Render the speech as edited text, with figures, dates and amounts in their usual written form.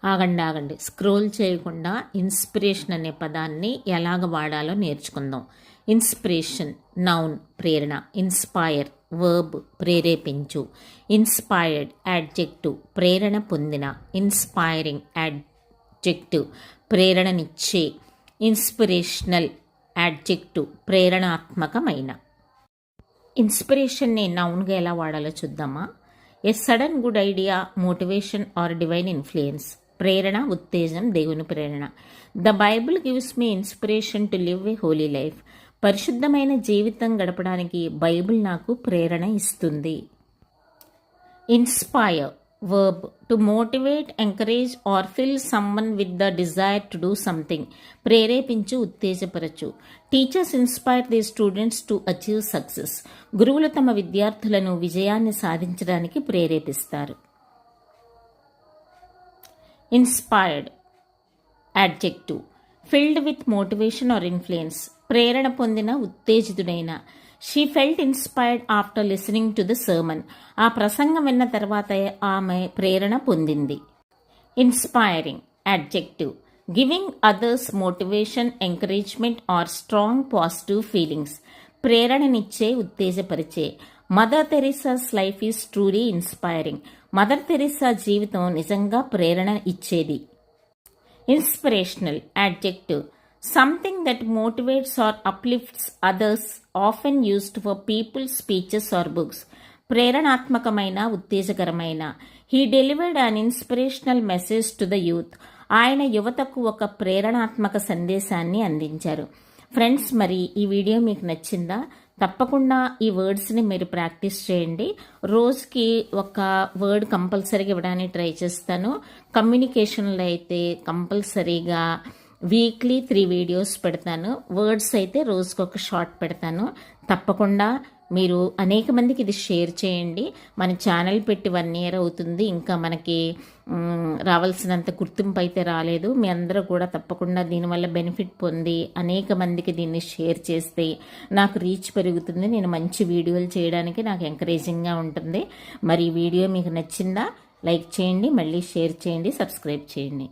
ఆగండి ఆగండి, స్క్రోల్ చేయకుండా ఇన్స్పిరేషన్ అనే పదాన్ని ఎలాగ వాడాలో నేర్చుకుందాం. ఇన్స్పిరేషన్ నౌన్ ప్రేరణ, ఇన్స్పైర్ వర్బ్ ప్రేరేపించు, ఇన్స్పైర్డ్ యాడ్జెక్టివ్ ప్రేరణ పొందిన, ఇన్స్పైరింగ్ యాడ్జెక్టివ్ ప్రేరణనిచ్చే, ఇన్స్పిరేషనల్ యాడ్జెక్టివ్ ప్రేరణాత్మకమైన. ఇన్స్పిరేషన్ని నౌన్గా ఎలా వాడాలో చూద్దామా. A sudden good idea, motivation or divine influence. ప్రేరణ, ఉత్తేజం, దేవుని ప్రేరణ. The Bible gives me inspiration to live a holy life. పరిశుద్ధమైన జీవితం గడపడానికి బైబిల్ నాకు ప్రేరణ ఇస్తుంది. Inspire verb to motivate, encourage or fill someone with the desire to do something. ప్రేరేపించు, ఉత్తేజపరచు. Teachers inspire the students to achieve success. గురువులు తమ విద్యార్థులను విజయాన్ని సాధించడానికి ప్రేరేపిస్తారు. Inspired adjective filled with motivation or influence. ప్రేరణ పొందిన, ఉత్తేజితుడైన. She felt inspired after listening to the sermon. ఆ ప్రసంగం విన్న తర్వాత ఆమె ప్రేరణ పొందింది. Inspiring adjective giving others motivation, encouragement or strong positive feelings. ప్రేరణనిచ్చే, ఉత్తేజపరిచే. Mother Teresa's life is truly inspiring. Mother Teresa జీవితం నిజంగా ప్రేరణ ఇచ్చేది. Inspirational adjective something that motivates or uplifts others, often used for people, speeches or books. ప్రేరణాత్మకమైన, ఉత్తేజకరమైన. He delivered an inspirational message to the youth. ఆయన యువతకు ఒక ప్రేరణాత్మక సందేశాన్ని అందించారు. ఫ్రెండ్స్, మరి ఈ వీడియో మీకు నచ్చిందా? తప్పకుండా ఈ వర్డ్స్ని మీరు ప్రాక్టీస్ చేయండి. రోజుకి ఒక వర్డ్ కంపల్సరీగా ఇవ్వడానికి ట్రై చేస్తాను. కమ్యూనికేషన్లో అయితే కంపల్సరీగా వీక్లీ 3 వీడియోస్ పెడతాను. వర్డ్స్ అయితే రోజుకి ఒక షార్ట్ పెడతాను. తప్పకుండా మీరు అనేక మందికి ఇది షేర్ చేయండి. మన ఛానల్ పెట్టి 1 year అవుతుంది. ఇంకా మనకి రావాల్సినంత గుర్తింపు అయితే రాలేదు. మీ అందరూ కూడా తప్పకుండా దీనివల్ల బెనిఫిట్ పొంది అనేక మందికి దీన్ని షేర్ చేస్తే నాకు రీచ్ పెరుగుతుంది. నేను మంచి వీడియోలు చేయడానికి నాకు ఎంకరేజింగ్గా ఉంటుంది. మరి ఈ వీడియో మీకు నచ్చిందా? లైక్ చేయండి, మళ్ళీ షేర్ చేయండి, సబ్స్క్రైబ్ చేయండి.